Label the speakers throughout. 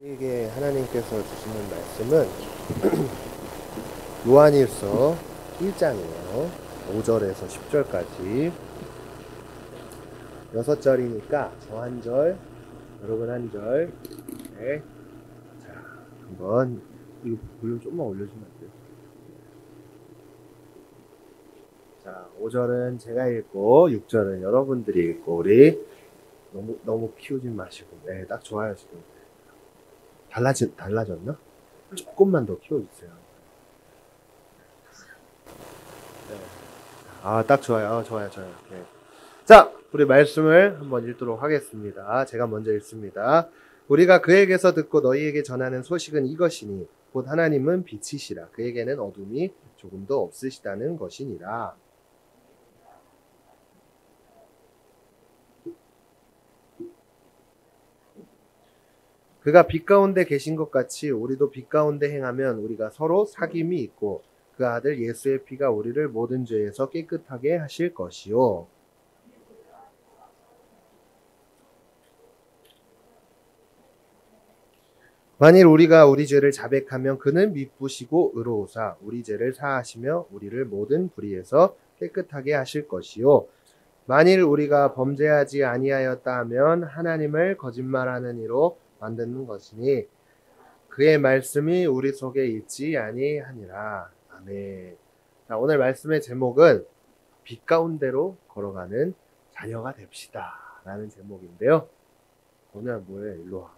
Speaker 1: 우리에게 하나님께서 주시는 말씀은 요한일서 1장이에요. 5절에서 10절까지 6절이니까 저 한 절, 여러분 한 절. 네. 자, 한번 이거 볼륨 좀만 올려주면 안 돼요? 자, 5절은 제가 읽고 6절은 여러분들이 읽고 우리 너무 키우지 마시고, 네, 딱 좋아요. 지금 달라졌나? 조금만 더 키워주세요. 네. 딱 좋아요. 좋아요. 네. 자, 우리 말씀을 한번 읽도록 하겠습니다. 제가 먼저 읽습니다. 우리가 그에게서 듣고 너희에게 전하는 소식은 이것이니 곧 하나님은 빛이시라. 그에게는 어둠이 조금도 없으시다는 것이니라. 그가 빛 가운데 계신 것 같이 우리도 빛 가운데 행하면 우리가 서로 사귐이 있고 그 아들 예수의 피가 우리를 모든 죄에서 깨끗하게 하실 것이요. 만일 우리가 우리 죄를 자백하면 그는 미쁘시고 의로우사 우리 죄를 사하시며 우리를 모든 불의에서 깨끗하게 하실 것이요. 만일 우리가 범죄하지 아니하였다 하면 하나님을 거짓말하는 이로 만드는 것이니 그의 말씀이 우리 속에 있지 아니하니라. 아멘. 자, 오늘 말씀의 제목은 빛 가운데로 걸어가는 자녀가 됩시다 라는 제목인데요. 오늘 뭐해? 일로 와.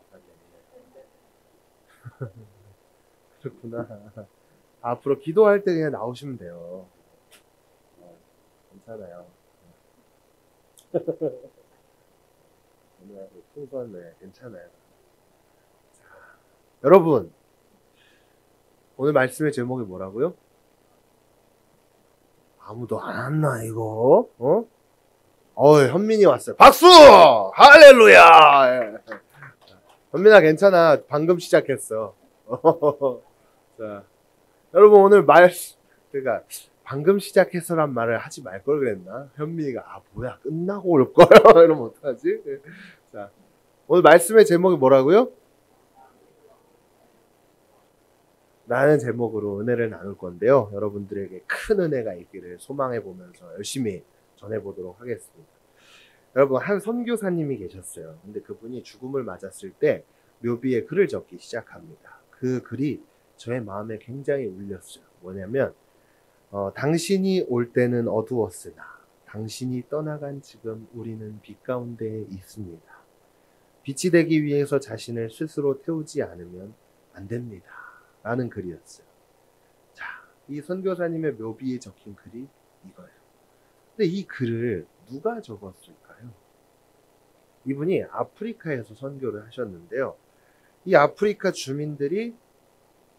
Speaker 1: 그렇구나. 앞으로 기도할 때 그냥 나오시면 돼요. 괜찮아요. 오늘 풍선, 네, 괜찮아요. 자, 여러분, 오늘 말씀의 제목이 뭐라고요? 아무도 안 왔나 이거? 현민이 왔어요. 박수! 할렐루야! 현민아 괜찮아. 방금 시작했어. 자, 여러분 오늘 그러니까 방금 시작했어란 말을 하지 말 걸 그랬나? 현민이가 뭐야 끝나고 올 거야? 이러면 어떡하지? 자, 오늘 말씀의 제목이 뭐라고요? 라는 제목으로 은혜를 나눌 건데요. 여러분들에게 큰 은혜가 있기를 소망해 보면서 열심히 전해보도록 하겠습니다. 여러분, 한 선교사님이 계셨어요. 근데 그분이 죽음을 맞았을 때 묘비에 글을 적기 시작합니다. 그 글이 저의 마음에 굉장히 울렸어요. 뭐냐면 당신이 올 때는 어두웠으나 당신이 떠나간 지금 우리는 빛 가운데에 있습니다. 빛이 되기 위해서 자신을 스스로 태우지 않으면 안 됩니다. 라는 글이었어요. 자, 이 선교사님의 묘비에 적힌 글이 이거예요. 근데 이 글을 누가 적었을까요? 이분이 아프리카에서 선교를 하셨는데요. 이 아프리카 주민들이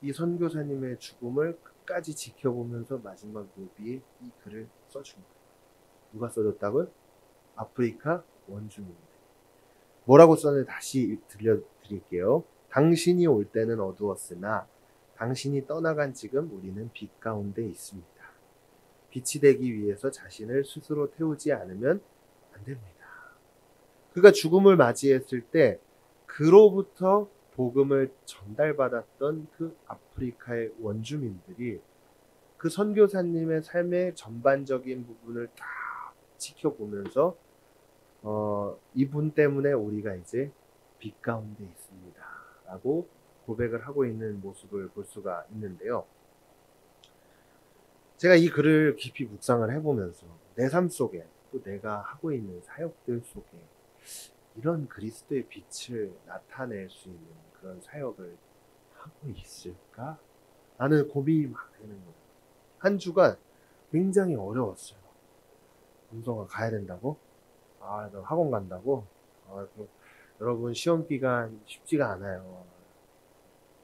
Speaker 1: 이 선교사님의 죽음을 끝까지 지켜보면서 마지막 묘비에 이 글을 써준 거예요. 누가 써줬다고요? 아프리카 원주민들. 뭐라고 썼는지 다시 들려드릴게요. 당신이 올 때는 어두웠으나 당신이 떠나간 지금 우리는 빛 가운데 있습니다. 빛이 되기 위해서 자신을 스스로 태우지 않으면 안 됩니다. 그가 죽음을 맞이했을 때 그로부터 복음을 전달받았던 그 아프리카의 원주민들이 그 선교사님의 삶의 전반적인 부분을 다 지켜보면서 이분 때문에 우리가 이제 빛 가운데 있습니다 라고 고백을 하고 있는 모습을 볼 수가 있는데요. 제가 이 글을 깊이 묵상을 해보면서 내 삶 속에 또 내가 하고 있는 사역들 속에 이런 그리스도의 빛을 나타낼 수 있는 그런 사역을 하고 있을까? 라는 고민이 막 되는 거예요. 한 주간 굉장히 어려웠어요. 음성아 가야 된다고? 너 학원 간다고? 여러분 시험 기간 쉽지가 않아요.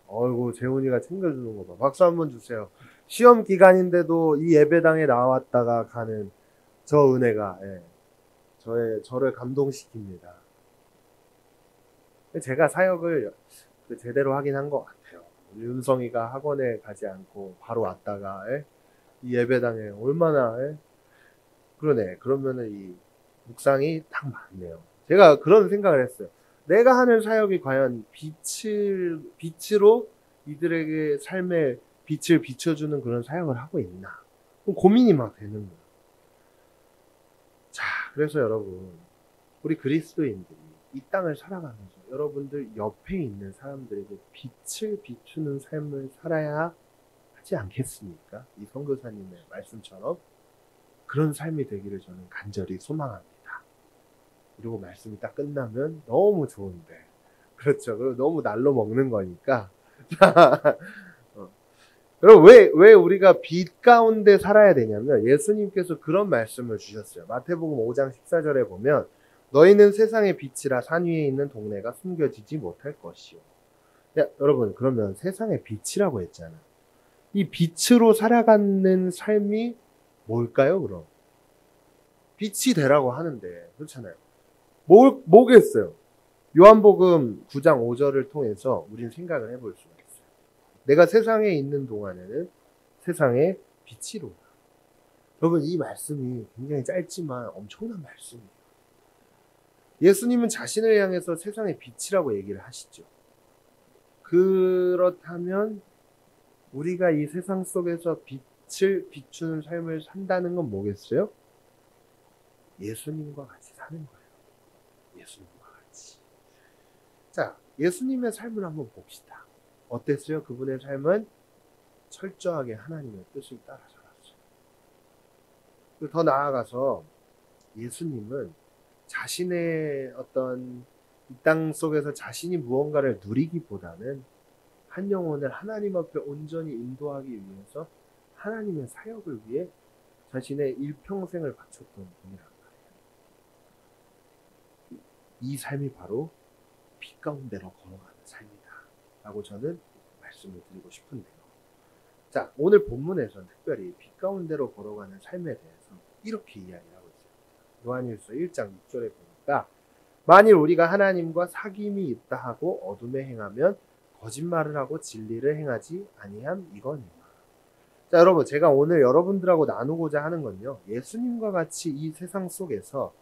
Speaker 1: 어이구 재훈이가 챙겨주는 거 봐. 박수 한번 주세요. 시험 기간인데도 이 예배당에 나왔다가 가는 저 은혜가 저를 감동시킵니다. 제가 사역을 제대로 하긴 한 것 같아요. 우리 은성이가 학원에 가지 않고 바로 왔다가 이 예배당에 얼마나 그러네. 그러면은 이 묵상이 딱 맞네요. 제가 그런 생각을 했어요. 내가 하는 사역이 과연 빛으로 이들에게 삶의 빛을 비춰주는 그런 사역을 하고 있나? 고민이 막 되는 거예요. 자, 그래서 여러분, 우리 그리스도인들이 이 땅을 살아가면서 여러분들 옆에 있는 사람들에게 빛을 비추는 삶을 살아야 하지 않겠습니까? 이 선교사님의 말씀처럼 그런 삶이 되기를 저는 간절히 소망합니다. 그리고 말씀이 딱 끝나면 너무 좋은데, 그렇죠. 그리고 너무 날로 먹는 거니까. 여러분, 왜 우리가 빛 가운데 살아야 되냐면, 예수님께서 그런 말씀을 주셨어요. 마태복음 5장 14절에 보면, 너희는 세상의 빛이라 산 위에 있는 동네가 숨겨지지 못할 것이요. 야, 여러분, 그러면 세상의 빛이라고 했잖아. 이 빛으로 살아가는 삶이 뭘까요, 그럼? 빛이 되라고 하는데, 그렇잖아요. 뭐겠어요? 요한복음 9장 5절을 통해서 우리는 생각을 해볼 수가 있어요. 내가 세상에 있는 동안에는 세상의 빛이로다. 여러분, 이 말씀이 굉장히 짧지만 엄청난 말씀이에요. 예수님은 자신을 향해서 세상의 빛이라고 얘기를 하시죠. 그렇다면 우리가 이 세상 속에서 빛을 비추는 삶을 산다는 건 뭐겠어요? 예수님과 같이 사는 거예요. 예수님과 같이. 자, 예수님의 삶을 한번 봅시다. 어땠어요? 그분의 삶은 철저하게 하나님의 뜻을 따라 살았어요. 그리고 더 나아가서 예수님은 자신의 어떤 이 땅 속에서 자신이 무언가를 누리기보다는 한 영혼을 하나님 앞에 온전히 인도하기 위해서 하나님의 사역을 위해 자신의 일평생을 바쳤던 분이란 말이에요. 이 삶이 바로 빛 가운데로 걸어가는 삶이다 라고 저는 말씀을 드리고 싶은데요. 자, 오늘 본문에서는 특별히 빛 가운데로 걸어가는 삶에 대해서 이렇게 이야기하고 있어요. 요한일서 1장 6절에 보니까 만일 우리가 하나님과 사귐이 있다 하고 어둠에 행하면 거짓말을 하고 진리를 행하지 아니함 이거니와. 자, 여러분, 제가 오늘 여러분들하고 나누고자 하는 건요, 예수님과 같이 이 세상 속에서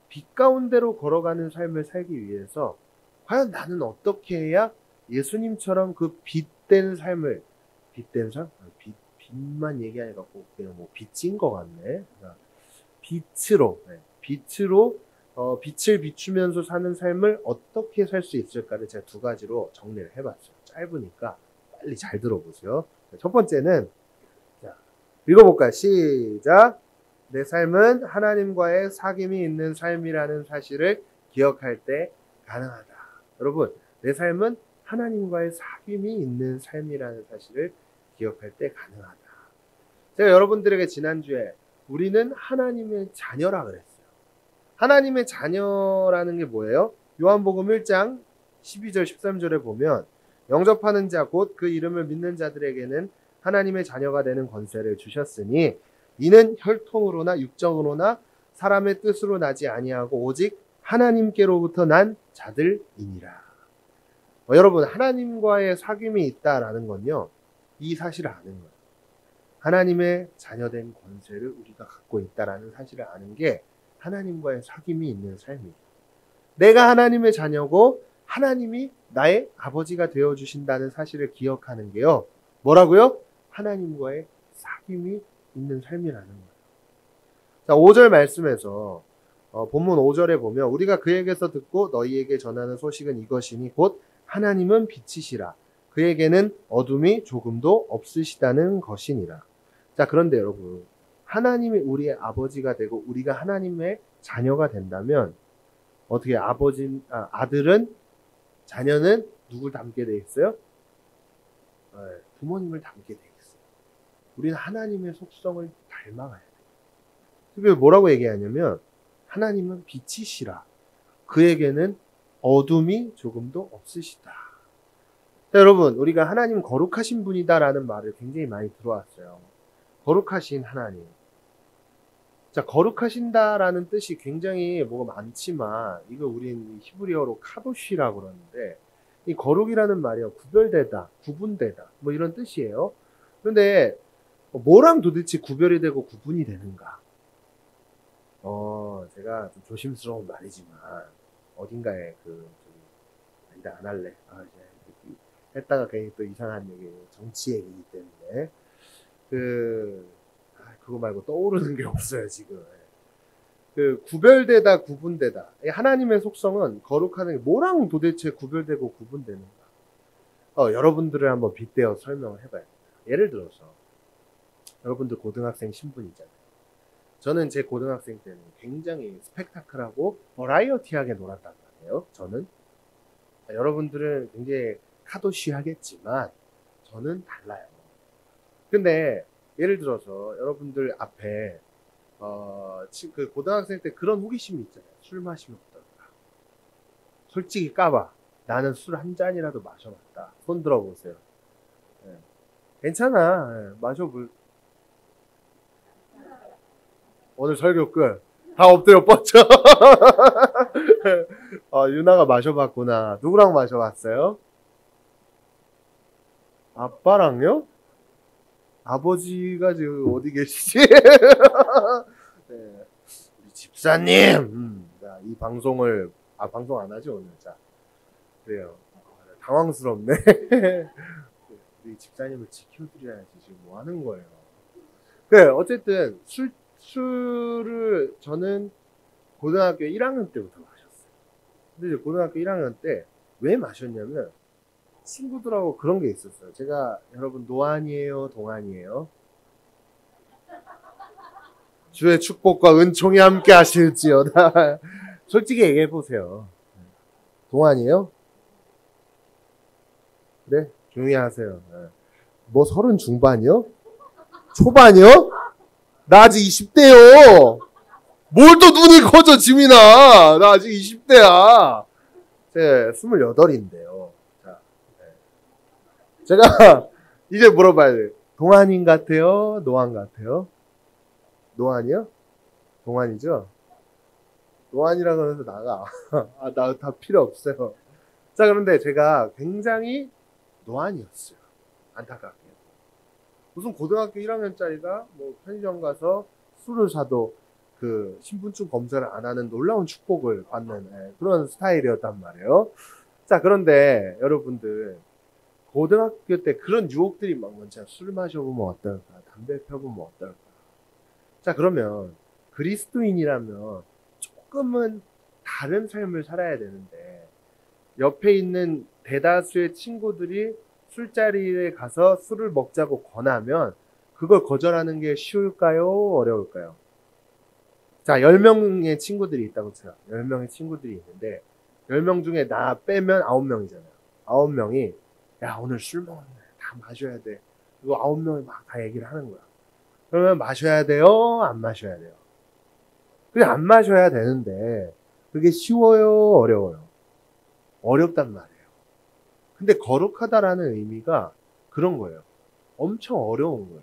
Speaker 1: 빛 가운데로 걸어가는 삶을 살기 위해서 과연 나는 어떻게 해야 예수님처럼 그 빛된 삶을, 빛된 삶? 빛만 얘기하니까 그냥 뭐 빛인 것 같네. 그러니까 빛으로 빛을 비추면서 사는 삶을 어떻게 살 수 있을까를 제가 두 가지로 정리를 해봤어요. 짧으니까 빨리 잘 들어보세요. 첫 번째는, 자, 읽어볼까요? 시작. 내 삶은 하나님과의 사귐이 있는 삶이라는 사실을 기억할 때 가능하다. 여러분, 내 삶은 하나님과의 사귐이 있는 삶이라는 사실을 기억할 때 가능하다. 제가 여러분들에게 지난주에 우리는 하나님의 자녀라 그랬어요. 하나님의 자녀라는 게 뭐예요? 요한복음 1장 12절 13절에 보면 영접하는 자 곧 그 이름을 믿는 자들에게는 하나님의 자녀가 되는 권세를 주셨으니 이는 혈통으로나 육정으로나 사람의 뜻으로 나지 아니하고 오직 하나님께로부터 난 자들이니라. 여러분, 하나님과의 사귐이 있다라는 건요, 이 사실을 아는 거예요. 하나님의 자녀된 권세를 우리가 갖고 있다라는 사실을 아는 게 하나님과의 사귐이 있는 삶이에요. 내가 하나님의 자녀고 하나님이 나의 아버지가 되어주신다는 사실을 기억하는 게요, 뭐라고요? 하나님과의 사귐이 있는 삶이라는 거예요. 자, 5절 말씀에서 본문 5절에 보면 우리가 그에게서 듣고 너희에게 전하는 소식은 이것이니 곧 하나님은 빛이시라 그에게는 어둠이 조금도 없으시다는 것이니라. 자, 그런데 여러분, 하나님이 우리의 아버지가 되고 우리가 하나님의 자녀가 된다면 어떻게 아들은, 자녀는 누굴 닮게 돼 있어요? 부모님을 닮게 돼 있어요. 우리는 하나님의 속성을 닮아가야 돼요. 특별히 뭐라고 얘기하냐면 하나님은 빛이시라 그에게는 어둠이 조금도 없으시다. 자, 여러분, 우리가 하나님 거룩하신 분이다라는 말을 굉장히 많이 들어왔어요. 거룩하신 하나님. 자, 거룩하신다라는 뜻이 굉장히 뭐가 많지만 이거 우린 히브리어로 카도시라고 그러는데 이 거룩이라는 말이요, 구별되다, 구분되다 뭐 이런 뜻이에요. 그런데 뭐랑 도대체 구별이 되고 구분이 되는가? 제가 좀 조심스러운 말이지만 어딘가에 근데 안 할래. 이제 했다가 괜히 또 이상한 얘기, 정치 얘기이기 때문에 그거 말고 떠오르는 게 없어요 지금. 구별되다 구분되다. 하나님의 속성은 거룩하는 게 뭐랑 도대체 구별되고 구분되는가? 여러분들을 한번 빗대어 설명을 해봐야 돼요. 예를 들어서 여러분들 고등학생 신분이잖아요. 저는 제 고등학생 때는 굉장히 스펙타클하고 버라이어티하게 놀았단 말이에요. 저는. 여러분들은 굉장히 카도시하겠지만 저는 달라요. 근데 예를 들어서 여러분들 앞에 그 고등학생 때 그런 호기심이 있잖아요. 술 마시면 어떨까? 솔직히 까봐. 나는 술 한 잔이라도 마셔봤다. 손 들어보세요. 네. 괜찮아. 네. 마셔볼. 오늘 설교 끝. 다 엎드려 뻗쳐. 유나가 마셔봤구나. 누구랑 마셔봤어요? 아빠랑요? 아버지가 지금 어디 계시지? 네. 우리 집사님! 자, 이 방송을, 방송 안 하지, 오늘. 자, 그래요. 당황스럽네. 우리 집사님을 지켜드려야지. 지금 뭐 하는 거예요? 그래, 어쨌든, 술을 저는 고등학교 1학년 때부터 마셨어요. 근데 이제 고등학교 1학년 때 왜 마셨냐면, 친구들하고 그런 게 있었어요. 제가 여러분 노안이에요, 동안이에요? 주의 축복과 은총이 함께 하실지어다. 솔직히 얘기해 보세요. 동안이에요? 네, 조용히 하세요. 뭐 30 중반이요? 초반이요? 나 아직 20대요. 뭘 또 눈이 커져, 지민아. 나 아직 20대야. 제 28인데요. 제가 이제 물어봐야 돼요. 동안인 같아요? 노안 같아요? 노안이요? 동안이죠? 노안이라고 하면서 나가. 나 다 필요 없어요. 자, 그런데 제가 굉장히 노안이었어요. 안타깝게. 무슨 고등학교 1학년짜리가 뭐 편의점 가서 술을 사도 그 신분증 검사를 안 하는 놀라운 축복을 받는 그런 스타일이었단 말이에요. 자, 그런데 여러분들 고등학교 때 그런 유혹들이 막 많잖아요. 술 마셔보면 어떨까? 담배 펴보면 어떨까? 자, 그러면 그리스도인이라면 조금은 다른 삶을 살아야 되는데 옆에 있는 대다수의 친구들이 술자리에 가서 술을 먹자고 권하면 그걸 거절하는 게 쉬울까요? 어려울까요? 자, 10명의 친구들이 있다고 쳐요. 10명의 친구들이 있는데 10명 중에 나 빼면 9명이잖아요. 9명이 야, 오늘 술 먹었네. 다 마셔야 돼. 이거 9명이 막 다 얘기를 하는 거야. 그러면 마셔야 돼요? 안 마셔야 돼요? 그래, 안 마셔야 되는데 그게 쉬워요? 어려워요? 어렵단 말이에요. 근데 거룩하다라는 의미가 그런 거예요. 엄청 어려운 거예요.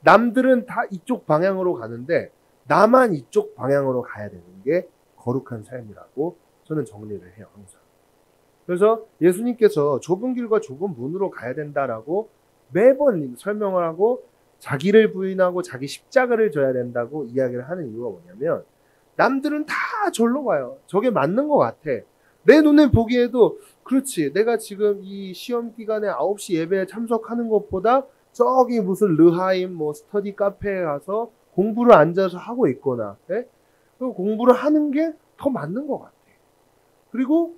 Speaker 1: 남들은 다 이쪽 방향으로 가는데 나만 이쪽 방향으로 가야 되는 게 거룩한 삶이라고 저는 정리를 해요, 항상. 그래서 예수님께서 좁은 길과 좁은 문으로 가야 된다라고 매번 설명을 하고 자기를 부인하고 자기 십자가를 져야 된다고 이야기를 하는 이유가 뭐냐면 남들은 다 절로 가요. 저게 맞는 것 같아. 내 눈에 보기에도 그렇지. 내가 지금 이 시험 기간에 9시 예배에 참석하는 것보다 저기 무슨 르하임 뭐 스터디 카페에 가서 공부를 앉아서 하고 있거나 그 공부를 하는 게 더 맞는 것 같아. 그리고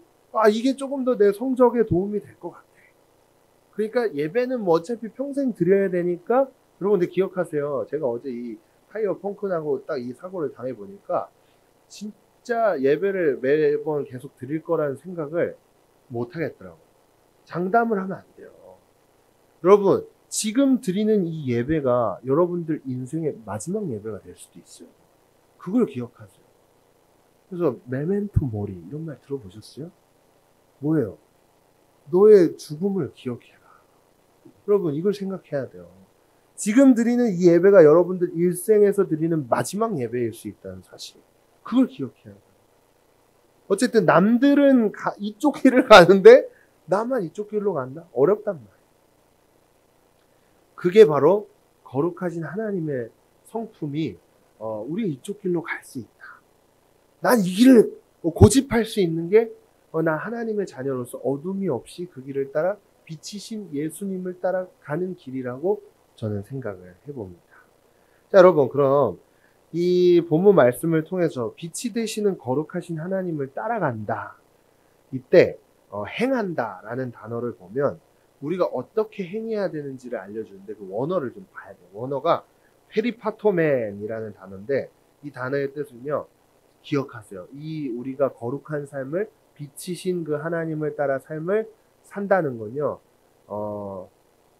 Speaker 1: 이게 조금 더 내 성적에 도움이 될 것 같아. 그러니까 예배는 뭐 어차피 평생 드려야 되니까 여러분들 기억하세요. 제가 어제 이 타이어 펑크나고 딱 이 사고를 당해보니까 진짜 예배를 매번 계속 드릴 거라는 생각을 못 하겠더라고요. 장담을 하면 안 돼요. 여러분, 지금 드리는 이 예배가 여러분들 인생의 마지막 예배가 될 수도 있어요. 그걸 기억하세요. 그래서 메멘토 모리 이런 말 들어보셨어요? 뭐예요? 너의 죽음을 기억해라. 여러분, 이걸 생각해야 돼요. 지금 드리는 이 예배가 여러분들 일생에서 드리는 마지막 예배일 수 있다는 사실. 그걸 기억해야 돼요. 어쨌든 남들은 이쪽 길을 가는데 나만 이쪽 길로 간다? 어렵단 말이에요. 그게 바로 거룩하신 하나님의 성품이 우리 이쪽 길로 갈 수 있다. 난 이 길을 고집할 수 있는 게 나 하나님의 자녀로서 어둠이 없이 그 길을 따라 빛이신 예수님을 따라가는 길이라고 저는 생각을 해봅니다. 자, 여러분, 그럼 이 본문 말씀을 통해서 빛이 되시는 거룩하신 하나님을 따라간다. 이때 행한다 라는 단어를 보면 우리가 어떻게 행해야 되는지를 알려주는데 그 원어를 좀 봐야 돼요. 원어가 페리파토멘이라는 단어인데 이 단어의 뜻은요, 기억하세요. 이 우리가 거룩한 삶을 빛이신 그 하나님을 따라 삶을 산다는 건요,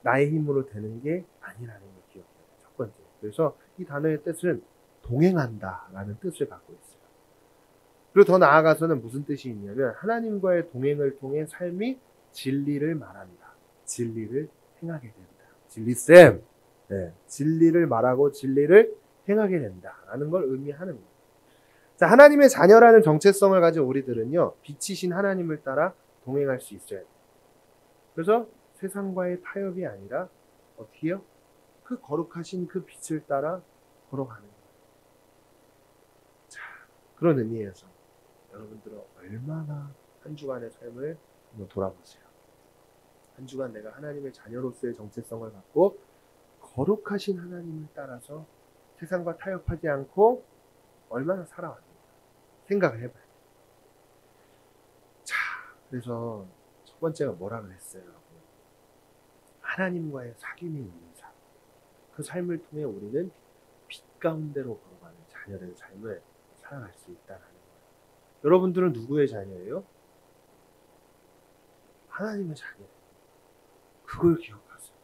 Speaker 1: 나의 힘으로 되는 게 아니라는 걸 기억해요. 첫 번째. 그래서 이 단어의 뜻은 동행한다 라는 뜻을 갖고 있어요. 그리고 더 나아가서는 무슨 뜻이 있냐면 하나님과의 동행을 통해 삶이 진리를 말한다. 진리를 행하게 된다. 진리쌤. 네, 진리를 말하고 진리를 행하게 된다 라는 걸 의미하는 거예요. 자, 하나님의 자녀라는 정체성을 가진 우리들은요, 빛이신 하나님을 따라 동행할 수 있어야 돼요. 그래서 세상과의 타협이 아니라 어떻게 해요? 그 거룩하신 그 빛을 따라 걸어가는 거예요. 자, 그런 의미에서 여러분들은 얼마나 한 주간의 삶을 한번 돌아보세요. 한 주간 내가 하나님의 자녀로서의 정체성을 갖고 거룩하신 하나님을 따라서 세상과 타협하지 않고 얼마나 살아왔는가 생각을 해봐야 돼요. 자, 그래서 첫 번째가 뭐라 그랬어요, 여러분? 하나님과의 사귐이 있는 삶. 그 삶을 통해 우리는 빛 가운데로 걸어가는 자녀된 삶을 살아갈 수 있다는 거예요. 여러분들은 누구의 자녀예요? 하나님의 자녀예요. 그걸 기억하세요.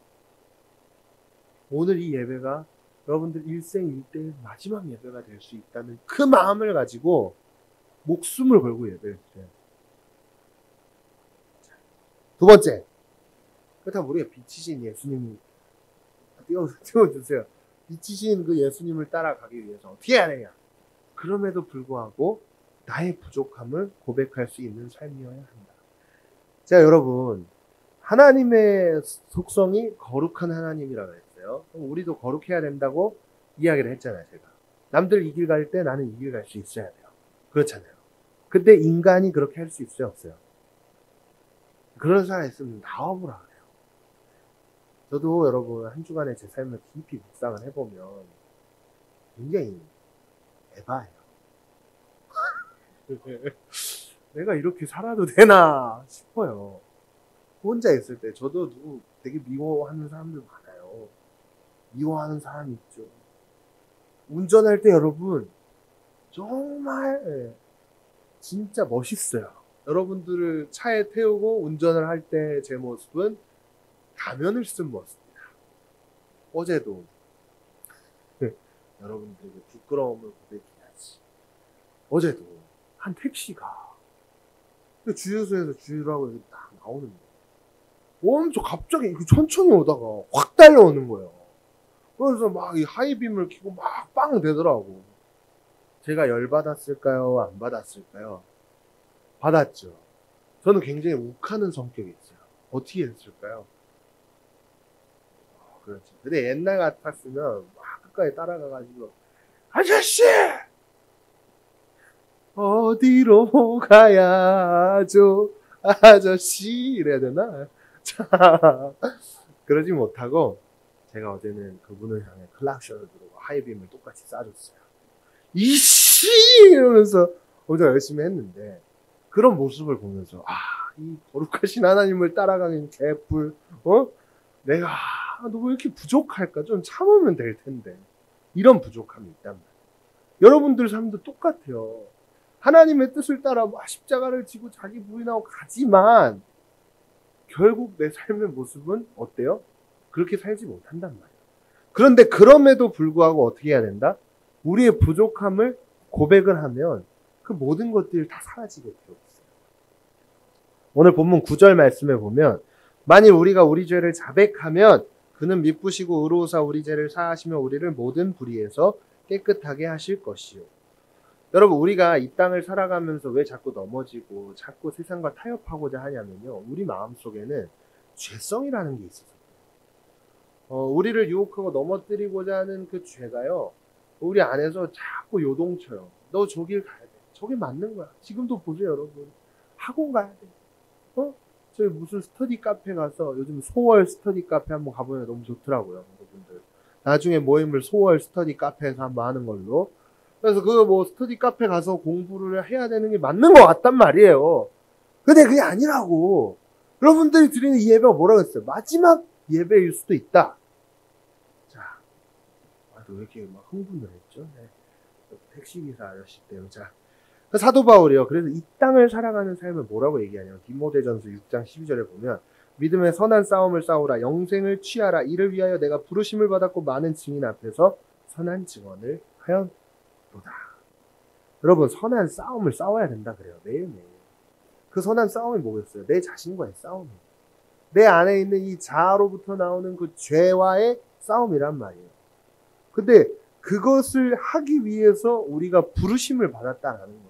Speaker 1: 오늘 이 예배가 여러분들 일생일대의 마지막 예배가 될 수 있다는 그 마음을 가지고 목숨을 걸고 예배를 드려요. 두 번째, 그렇다면 우리가 빛이신 예수님 띄워주세요. 빛이신 그 예수님을 따라가기 위해서 어떻게 해야 되냐? 그럼에도 불구하고 나의 부족함을 고백할 수 있는 삶이어야 한다. 자, 여러분, 하나님의 속성이 거룩한 하나님이라고 했어요. 그럼 우리도 거룩해야 된다고 이야기를 했잖아요, 제가. 남들 이 길 갈 때 나는 이 길 갈 수 있어야 돼요. 그렇잖아요. 근데 인간이 그렇게 할 수 있어요, 없어요? 그런 사람 있으면 나와보라 그래요. 저도 여러분 한 주간에 제 삶을 깊이 묵상을 해보면 굉장히 에바예요. 내가 이렇게 살아도 되나 싶어요. 혼자 있을 때 저도 누구 되게 미워하는 사람들 많아요. 미워하는 사람 있죠. 운전할 때 여러분 정말 진짜 멋있어요. 여러분들을 차에 태우고 운전을 할 때 제 모습은 가면을 쓴 모습입니다. 어제도 여러분들에게 부끄러움을 고백해야지. 어제도 한 택시가 주유소에서 주유라고 해서 딱 나오는데 엄청 갑자기 천천히 오다가 확 달려오는 거예요. 그래서 막 이 하이빔을 켜고 막 빵 되더라고. 제가 열받았을까요? 안 받았을까요? 받았죠. 저는 굉장히 욱하는 성격이 있어요. 어떻게 했을까요? 그렇죠. 근데 옛날 같았으면 막 끝까지 따라가가지고 아저씨! 어디로 가야죠? 아저씨! 이래야 되나? 자, 그러지 못하고 제가 어제는 그분을 향해 클락션을 부르고 하이빔을 똑같이 쏴줬어요. 이씨! 이러면서 엄청 열심히 했는데 그런 모습을 보면서 이 거룩하신 하나님을 따라가는 개뿔 내가 너 왜 이렇게 부족할까? 좀 참으면 될 텐데 이런 부족함이 있단 말이에요. 여러분들 삶도 똑같아요. 하나님의 뜻을 따라 십자가를 지고 자기 부인하고 가지만 결국 내 삶의 모습은 어때요? 그렇게 살지 못한단 말이에요. 그런데 그럼에도 불구하고 어떻게 해야 된다? 우리의 부족함을 고백을 하면 그 모든 것들이 다 사라지게 되어 있어요. 오늘 본문 9절 말씀에 보면 만일 우리가 우리 죄를 자백하면 그는 미쁘시고 의로우사 우리 죄를 사하시며 우리를 모든 불의에서 깨끗하게 하실 것이요. 여러분, 우리가 이 땅을 살아가면서 왜 자꾸 넘어지고 자꾸 세상과 타협하고자 하냐면요, 우리 마음속에는 죄성이라는 게 있어서 우리를 유혹하고 넘어뜨리고자 하는 그 죄가요, 우리 안에서 자꾸 요동쳐요. 너 저 길 가야 돼. 저게 맞는 거야. 지금도 보세요, 여러분. 학원 가야 돼. 저희 무슨 스터디 카페 가서 요즘 소월 스터디 카페 한번 가보면 너무 좋더라고요. 여러분들. 나중에 모임을 소월 스터디 카페에서 한번 하는 걸로. 그래서 그 스터디 카페 가서 공부를 해야 되는 게 맞는 것 같단 말이에요. 근데 그게 아니라고. 여러분들이 드리는 이 예배가 뭐라고 했어요? 마지막 예배일 수도 있다. 자, 왜 이렇게 막 흥분을 했죠? 네. 택시기사 아저씨 때문에. 자, 사도 바울이요. 그래서 이 땅을 살아가는 삶을 뭐라고 얘기하냐면 디모데전서 6장 12절에 보면 믿음의 선한 싸움을 싸우라 영생을 취하라 이를 위하여 내가 부르심을 받았고 많은 증인 앞에서 선한 증언을 하였도다. 여러분 선한 싸움을 싸워야 된다 그래요. 매일매일. 그 선한 싸움이 뭐겠어요? 내 자신과의 싸움이에요. 내 안에 있는 이 자아로부터 나오는 그 죄와의 싸움이란 말이에요. 근데 그것을 하기 위해서 우리가 부르심을 받았다라는 거예요.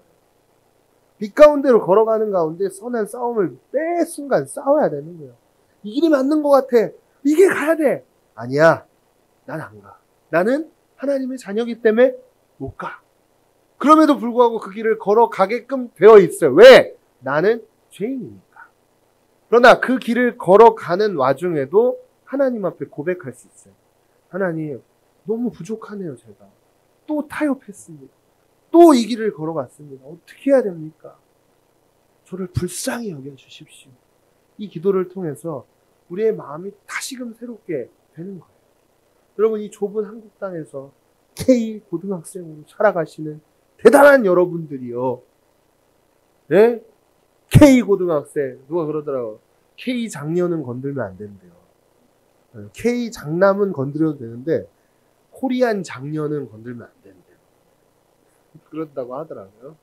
Speaker 1: 빛 가운데로 걸어가는 가운데 선한 싸움을 매 순간 싸워야 되는 거예요. 이 길이 맞는 것 같아. 이 길 가야 돼. 아니야. 난 안 가. 나는 하나님의 자녀이기 때문에 못 가. 그럼에도 불구하고 그 길을 걸어가게끔 되어 있어요. 왜? 나는 죄인이니까. 그러나 그 길을 걸어가는 와중에도 하나님 앞에 고백할 수 있어요. 하나님, 너무 부족하네요, 제가. 또 타협했습니다. 또 이 길을 걸어갔습니다. 어떻게 해야 됩니까? 저를 불쌍히 여겨주십시오. 이 기도를 통해서 우리의 마음이 다시금 새롭게 되는 거예요. 여러분, 이 좁은 한국 땅에서 K 고등학생으로 살아가시는 대단한 여러분들이요. 네? K 고등학생. 누가 그러더라고요. K 장녀는 건들면 안 된대요. K 장남은 건드려도 되는데 코리안 장녀는 건들면 안 된대요. 그런다고 하더라고요.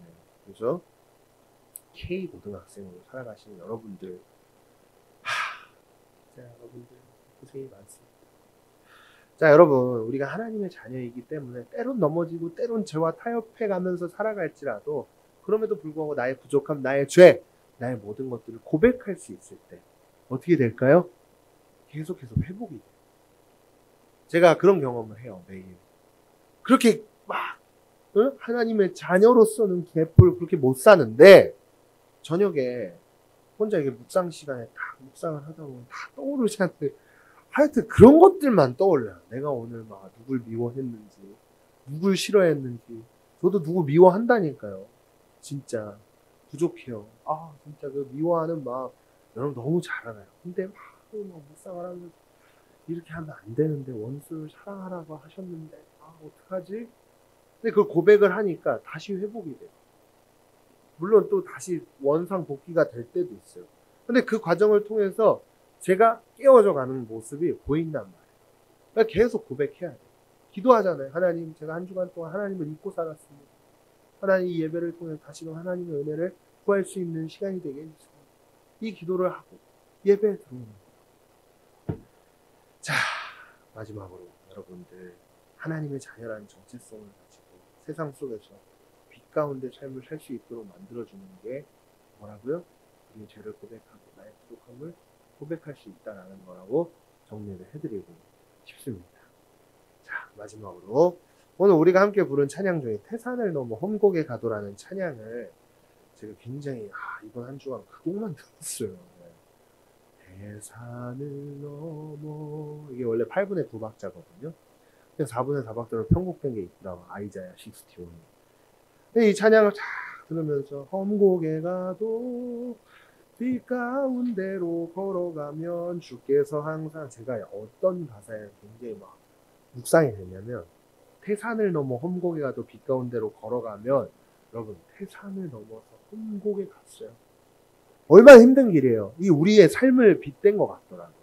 Speaker 1: 네, 그래서 K 고등학생으로 살아가시는 여러분들, 자, 여러분들 고생이 많습니다. 자, 여러분, 우리가 하나님의 자녀이기 때문에 때론 넘어지고 때론 죄와 타협해가면서 살아갈지라도 그럼에도 불구하고 나의 부족함, 나의 죄, 나의 모든 것들을 고백할 수 있을 때 어떻게 될까요? 계속해서 회복이 돼요. 제가 그런 경험을 해요, 매일. 그렇게 막 하나님의 자녀로서는 개뿔 그렇게 못 사는데 저녁에 혼자 이게 묵상 시간에 딱 묵상을 하다 보면 다 떠오르지 않는데 하여튼 그런 것들만 떠올려요. 내가 오늘 막 누굴 미워했는지, 누굴 싫어했는지. 저도 누구 미워한다니까요. 진짜 부족해요. 진짜 그 미워하는 마음 여러분 너무 잘 알아요. 근데 막 묵상을 하면서 이렇게 하면 안 되는데 원수를 사랑하라고 하셨는데 어떡하지? 근데 그걸 고백을 하니까 다시 회복이 돼요. 물론 또 다시 원상 복귀가 될 때도 있어요. 근데 그 과정을 통해서 제가 깨어져 가는 모습이 보인단 말이에요. 그러니까 계속 고백해야 돼요. 기도하잖아요. 하나님, 제가 한 주간 동안 하나님을 잊고 살았습니다. 하나님 이 예배를 통해 다시금 하나님의 은혜를 구할 수 있는 시간이 되게 해주세요. 이 기도를 하고 예배에 들어오는 거예요. 자, 마지막으로 여러분들 하나님의 자녀라는 정체성을 가지고 세상 속에서 빛 가운데 삶을 살 수 있도록 만들어주는 게 뭐라고요? 우리의 죄를 고백하고 나의 부족함을 고백할 수 있다는 거라고 정리를 해드리고 싶습니다. 자, 마지막으로 오늘 우리가 함께 부른 찬양 중에 태산을 넘어 험곡에 가도라는 찬양을 제가 굉장히 이번 한 주간 그 곡만 들었어요. 태산을 넘어, 이게 원래 8분의 9박자거든요. 4분의 4박자로 편곡된 게 있더라고. 아이자야 61. 이 찬양을 쫙 들으면서 험곡에 가도 빛 가운데로 걸어가면 주께서 항상, 제가 어떤 가사에 굉장히 막 묵상이 되냐면 태산을 넘어 험곡에 가도 빛 가운데로 걸어가면, 여러분 태산을 넘어서 험곡에 갔어요. 얼마나 힘든 길이에요. 이 우리의 삶을 빗댄 것 같더라고요.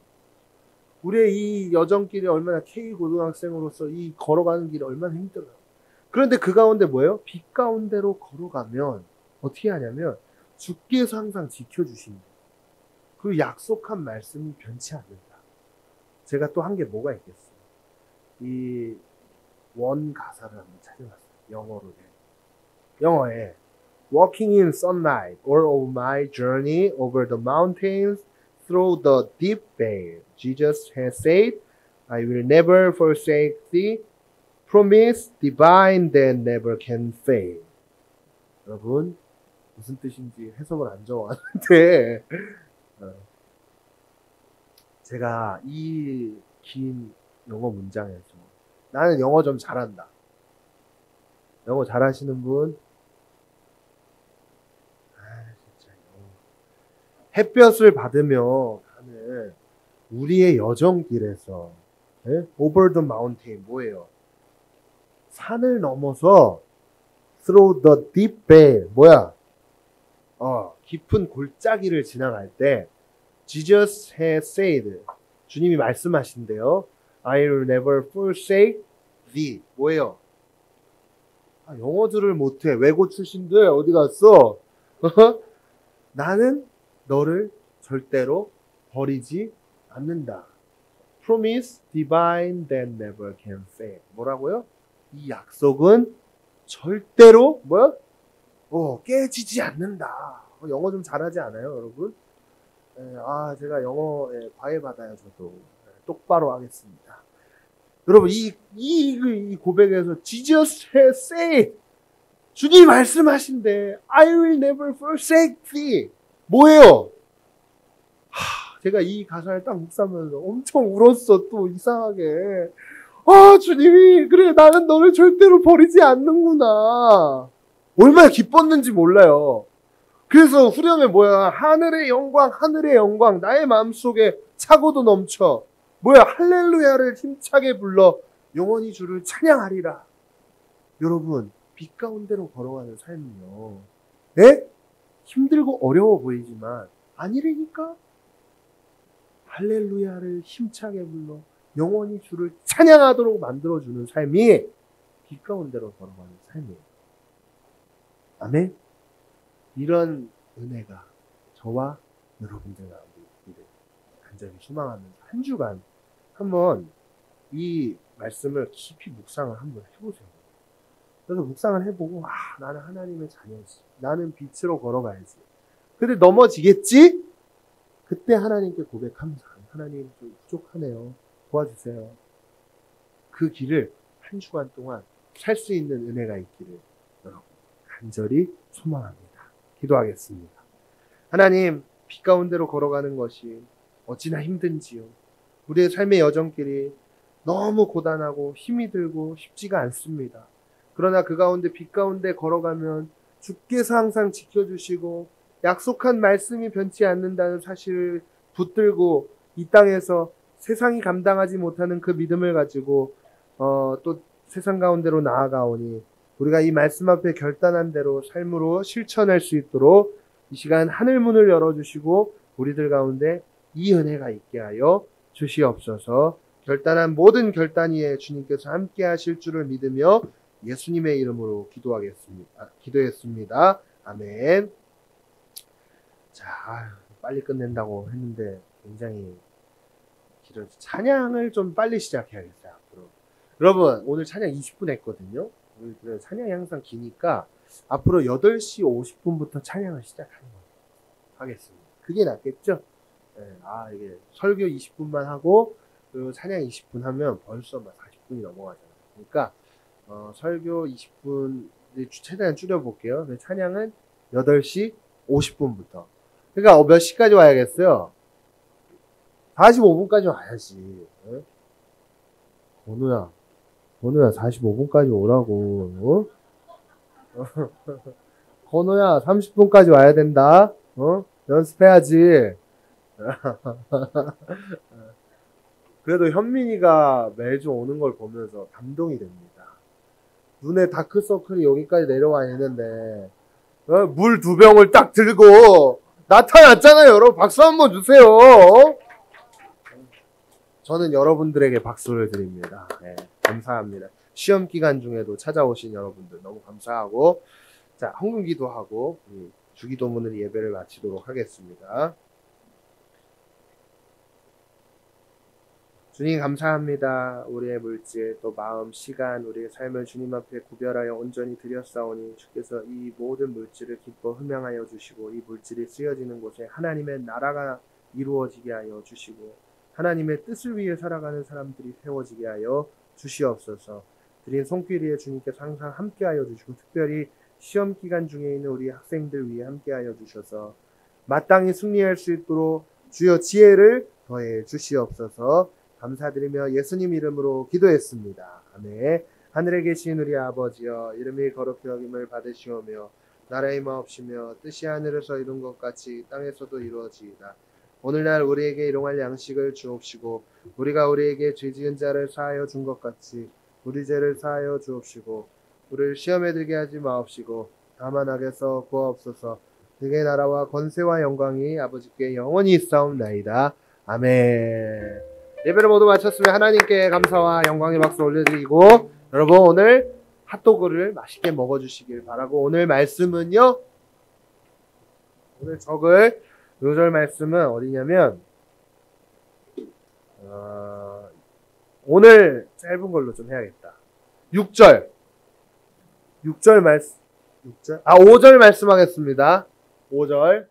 Speaker 1: 우리의 이 여정길이 얼마나 K 고등학생으로서 이 걸어가는 길이 얼마나 힘들어요. 그런데 그 가운데 뭐예요? 빛 가운데로 걸어가면 어떻게 하냐면 주께서 항상 지켜주신다. 그 약속한 말씀이 변치 않는다. 제가 또 한 게 뭐가 있겠어요? 이 원 가사를 한번 찾아봤어요. 영어로. 영어에 Walking in sunlight all of my journey over the mountains through the deep vale. Jesus has said, I will never forsake thee. Promise divine that never can fail. 여러분, 무슨 뜻인지 해석을 안 적어왔는데 제가 이 긴 영어 문장에서 나는 영어 좀 잘한다. 영어 잘하시는 분? 진짜 햇볕을 받으며 가는 우리의 여정길에서 over the mountain 뭐예요? 산을 넘어서 through the deep vale 뭐야? 깊은 골짜기를 지나갈 때 Jesus has said 주님이 말씀하신대요. I'll never forsake thee 뭐예요? 영어들을 못해. 외고 출신들 어디 갔어? 나는 너를 절대로 버리지 않는다. Promise divine that never can fail. 뭐라고요? 이 약속은 절대로 뭐야? 깨지지 않는다. 영어 좀 잘하지 않아요, 여러분? 제가 영어 과외 받아요, 저도. 똑바로 하겠습니다. 여러분, 이 고백에서 Jesus has said 주님 말씀하신대 I will never forsake thee 뭐예요? 제가 이 가사를 딱 묵상하면서 엄청 울었어. 또 이상하게 주님이 그래 나는 너를 절대로 버리지 않는구나. 얼마나 기뻤는지 몰라요. 그래서 후렴에 뭐야? 하늘의 영광 나의 마음속에 차고도 넘쳐 뭐야? 할렐루야를 힘차게 불러 영원히 주를 찬양하리라. 여러분 빛 가운데로 걸어가는 삶은요 힘들고 어려워 보이지만 아니라니까. 할렐루야를 힘차게 불러 영원히 주를 찬양하도록 만들어주는 삶이 빛 가운데로 걸어가는 삶이에요. 아멘. 이런 은혜가 저와 여러분들 가운데 있기를 간절히 소망하면서 한 주간 한번 이 말씀을 깊이 묵상을 한번 해보세요. 그래서 묵상을 해보고 나는 하나님의 자녀지. 나는 빛으로 걸어가야지. 근데 넘어지겠지? 그때 하나님께 고백하면서 하나님 좀 부족하네요. 도와주세요. 그 길을 한 주간 동안 살 수 있는 은혜가 있기를 여러분 간절히 소망합니다. 기도하겠습니다. 하나님 빛 가운데로 걸어가는 것이 어찌나 힘든지요. 우리의 삶의 여정길이 너무 고단하고 힘이 들고 쉽지가 않습니다. 그러나 그 가운데 빛 가운데 걸어가면 주께서 항상 지켜주시고 약속한 말씀이 변치 않는다는 사실을 붙들고 이 땅에서 세상이 감당하지 못하는 그 믿음을 가지고 또 세상 가운데로 나아가오니 우리가 이 말씀 앞에 결단한 대로 삶으로 실천할 수 있도록 이 시간 하늘문을 열어주시고 우리들 가운데 이 은혜가 있게 하여 주시옵소서. 결단한 모든 결단 위에 주님께서 함께 하실 줄을 믿으며 예수님의 이름으로 기도했습니다. 아멘. 자, 빨리 끝낸다고 했는데 굉장히 길어서 찬양을 좀 빨리 시작해야겠어요. 앞으로. 여러분 오늘 찬양 20분 했거든요. 오늘 찬양이 항상 기니까 앞으로 8시 50분부터 찬양을 시작하는 거예요. 하겠습니다. 그게 낫겠죠? 네, 이게 설교 20분만 하고 그리고 찬양 20분 하면 벌써 막 40분이 넘어가잖아요. 그러니까 설교 20분 최대한 줄여볼게요. 찬양은 8시 50분부터. 그러니까 몇 시까지 와야겠어요? 45분까지 와야지. 네? 건우야 45분까지 오라고. 건우야 30분까지 와야 된다. 연습해야지. 그래도 현민이가 매주 오는 걸 보면서 감동이 됩니다. 눈에 다크서클이 여기까지 내려와 있는데 물 2병을 딱 들고 나타났잖아요. 여러분 박수 한번 주세요. 저는 여러분들에게 박수를 드립니다. 네, 감사합니다. 시험 기간 중에도 찾아오신 여러분들 너무 감사하고 자 헌금기도 하고 주기도문을 예배를 마치도록 하겠습니다. 주님 감사합니다. 우리의 물질 또 마음 시간 우리의 삶을 주님 앞에 구별하여 온전히 드렸사오니 주께서 이 모든 물질을 기뻐 흠양하여 주시고 이 물질이 쓰여지는 곳에 하나님의 나라가 이루어지게 하여 주시고 하나님의 뜻을 위해 살아가는 사람들이 세워지게 하여 주시옵소서. 드린 손길 위에 주님께서 항상 함께하여 주시고 특별히 시험 기간 중에 있는 우리 학생들 위해 함께하여 주셔서 마땅히 승리할 수 있도록 주여 지혜를 더해 주시옵소서. 감사드리며 예수님 이름으로 기도했습니다. 아멘. 하늘에 계신 우리 아버지여, 이름이 거룩히 여김을 받으시오며 나라의 마옵시며 뜻이 하늘에서 이룬 것 같이 땅에서도 이루어지이다. 오늘날 우리에게 일용할 양식을 주옵시고 우리가 우리에게 죄 지은 자를 사하여 준 것 같이 우리 죄를 사하여 주옵시고 우리를 시험에 들게 하지 마옵시고 다만 악에서 구하옵소서. 그의 나라와 권세와 영광이 아버지께 영원히 있사옵나이다. 아멘. 예배를 모두 마쳤으면 하나님께 감사와 영광의 박수 올려드리고, 여러분 오늘 핫도그를 맛있게 먹어주시길 바라고, 오늘 말씀은요, 오늘 적을 요절 말씀은 어디냐면 오늘 짧은 걸로 좀 해야겠다. 6절 말씀, 5절 말씀하겠습니다. 5절